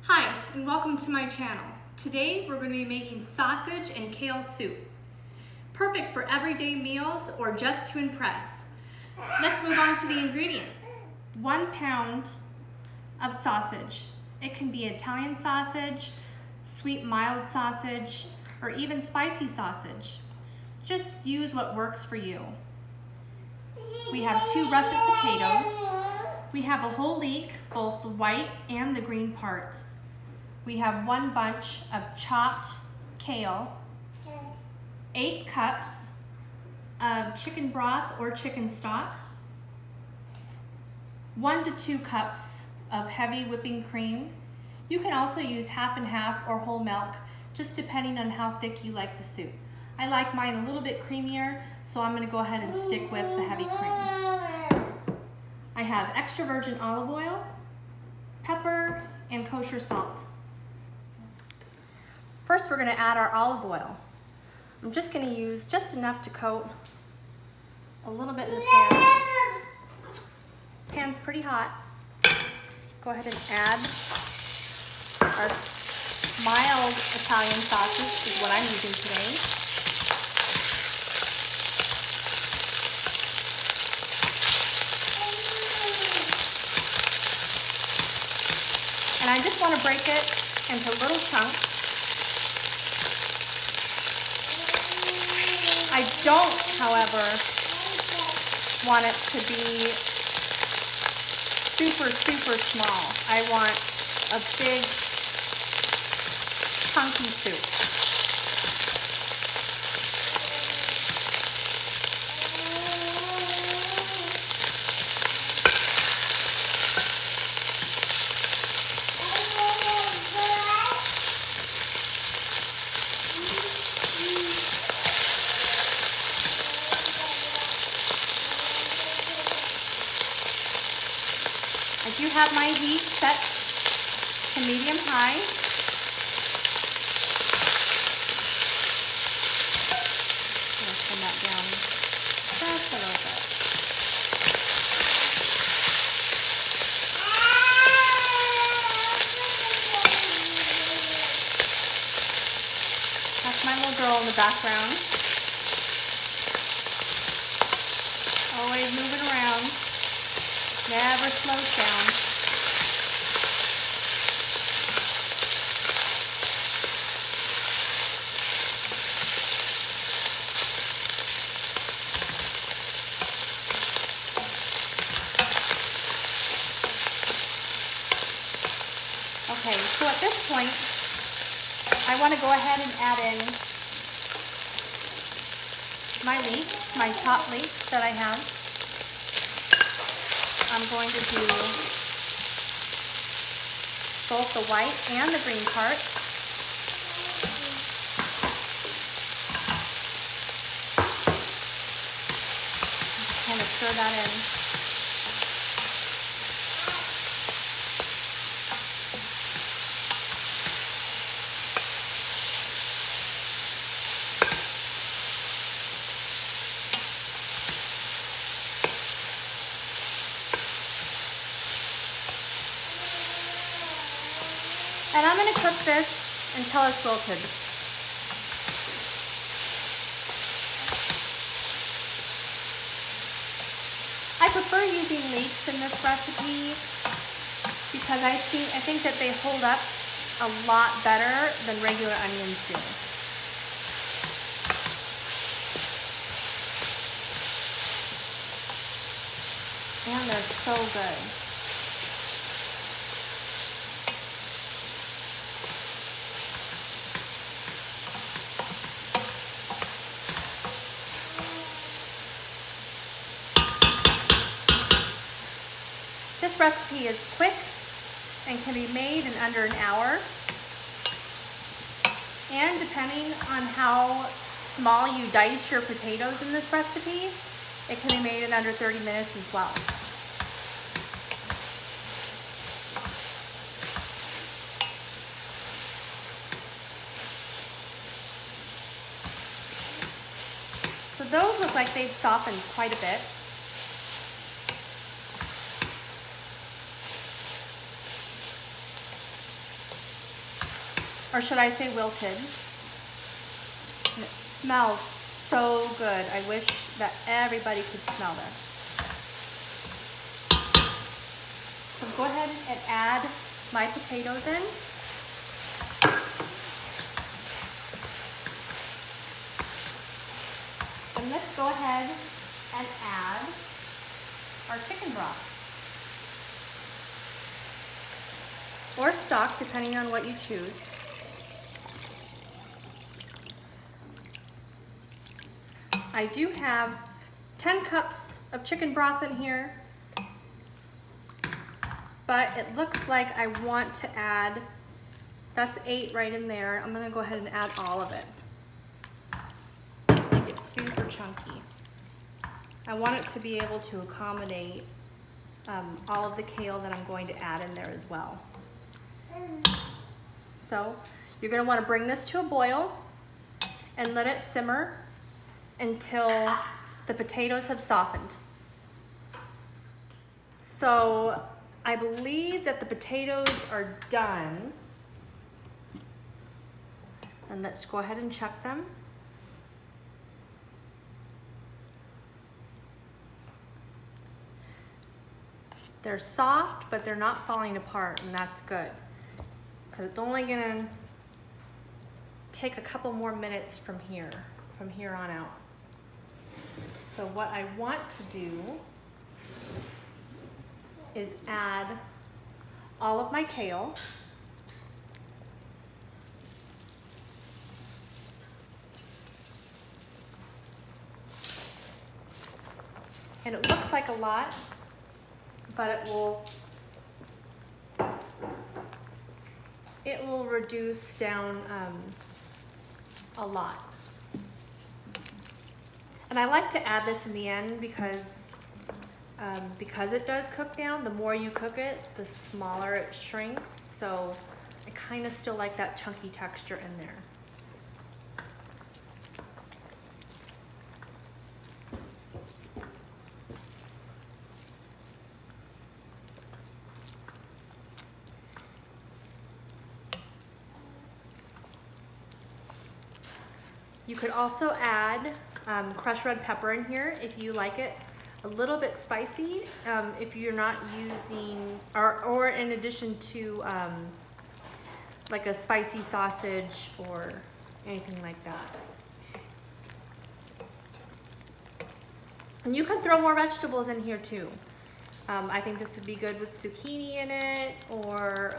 Hi, and welcome to my channel. Today we're going to be making sausage and kale soup. Perfect for everyday meals or just to impress. Let's move on to the ingredients. 1 pound of sausage. It can be Italian sausage, sweet mild sausage, or even spicy sausage. Just use what works for you. We have 2 russet potatoes. We have a whole leek, both the white and the green parts. We have 1 bunch of chopped kale, 8 cups of chicken broth or chicken stock, 1 to 2 cups of heavy whipping cream. You can also use half and half or whole milk, just depending on how thick you like the soup. I like mine a little bit creamier, so I'm going to go ahead and stick with the heavy cream. I have extra virgin olive oil, pepper, and kosher salt. First, we're going to add our olive oil. I'm just going to use just enough to coat a little bit in the pan. Pan's pretty hot. Go ahead and add our mild Italian sausage, which is what I'm using today. And I just want to break it into little chunks. I don't, however, want it to be super small. I want a big, chunky soup. I do have my heat set to medium high. I'm going to turn that down just a little bit. That's my little girl in the background. Always moving around. Never slows down. Okay, so at this point, I want to go ahead and add in my leeks, my chopped leeks that I have. I'm going to do both the white and the green part. Just kind of stir that in. And I'm going to cook this until it's wilted. I prefer using leeks in this recipe because I think that they hold up a lot better than regular onions do. And they're so good. This recipe is quick and can be made in under an hour. And depending on how small you dice your potatoes in this recipe, it can be made in under 30 minutes as well. So those look like they've softened quite a bit. or should I say wilted. And it smells so good. I wish that everybody could smell this. So go ahead and add my potatoes in. And let's go ahead and add our chicken broth. Or stock, depending on what you choose. I do have 10 cups of chicken broth in here, but it looks like I want to add, that's 8 right in there. I'm gonna go ahead and add all of it. Make it super chunky. I want it to be able to accommodate all of the kale that I'm going to add in there as well. So you're going to want to bring this to a boil and let it simmer until the potatoes have softened. So I believe that the potatoes are done. And let's go ahead and check them. They're soft, but they're not falling apart, and that's good. Because it's only gonna take a couple more minutes from here on out. So what I want to do is add all of my kale. And it looks like a lot, but it will reduce down a lot. And I like to add this in the end because it does cook down. The more you cook it, the smaller it shrinks. So I kind of still like that chunky texture in there. You could also add crushed red pepper in here if you like it a little bit spicy. If you're not using, or in addition to like a spicy sausage or anything like that. And you could throw more vegetables in here too. I think this would be good with zucchini in it, or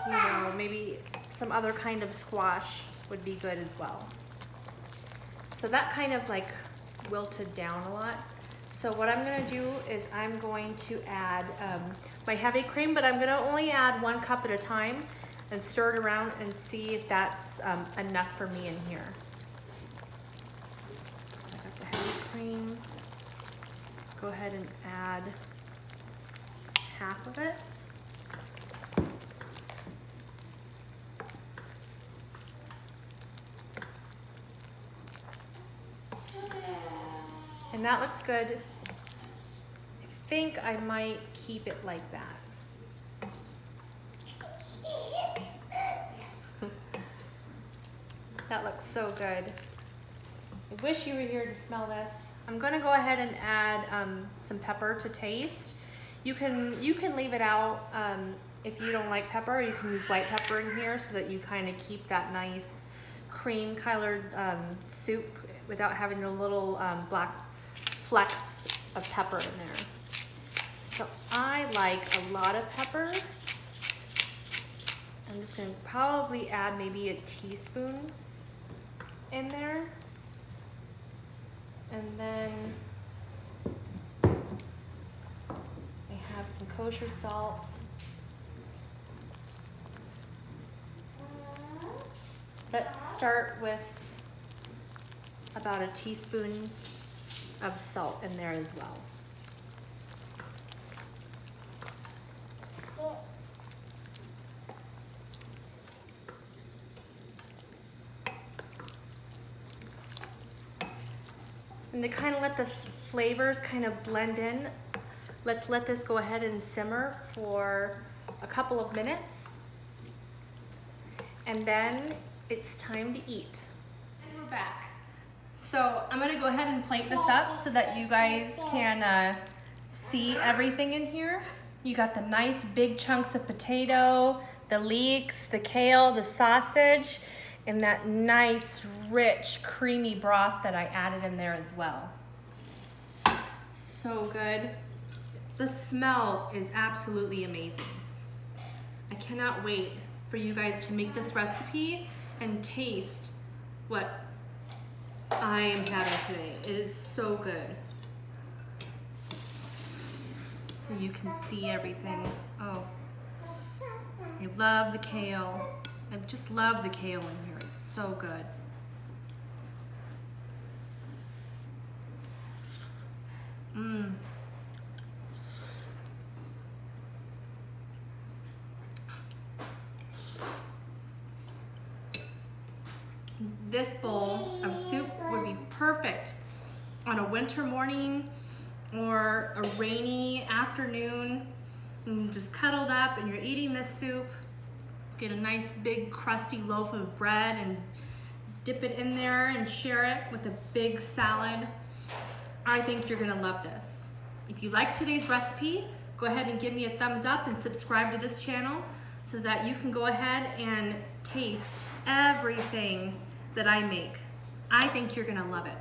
you know, maybe some other kind of squash would be good as well. So that kind of like wilted down a lot. So what I'm gonna do is I'm going to add my heavy cream, but I'm gonna only add 1 cup at a time and stir it around and see if that's enough for me in here. So I got the heavy cream. Go ahead and add half of it. And that looks good. I think I might keep it like that. That looks so good. I wish you were here to smell this. I'm gonna go ahead and add some pepper to taste. You can leave it out if you don't like pepper. You can use white pepper in here so that you kind of keep that nice cream colored soup without having the little black flecks of pepper in there. So I like a lot of pepper. I'm just gonna probably add maybe a teaspoon in there. And then I have some kosher salt. Let's start with about a teaspoon of salt in there as well. And to kind of let the flavors kind of blend in, Let's let this go ahead and simmer for a couple of minutes. And then it's time to eat. And we're back. So I'm gonna go ahead and plate this up so that you guys can see everything in here. You got the nice big chunks of potato, the leeks, the kale, the sausage, and that nice, rich, creamy broth that I added in there as well. So good. The smell is absolutely amazing. I cannot wait for you guys to make this recipe and taste what I am having today. It is so good. So you can see everything. Oh, I love the kale. I just love the kale in here. It's so good. Mmm. This bowl of soup would be perfect on a winter morning or a rainy afternoon. And just cuddled up and you're eating this soup. Get a nice big crusty loaf of bread and dip it in there and share it with a big salad. I think you're gonna love this. If you like today's recipe, go ahead and give me a thumbs up and subscribe to this channel so that you can go ahead and taste everything that I make. I think you're gonna love it.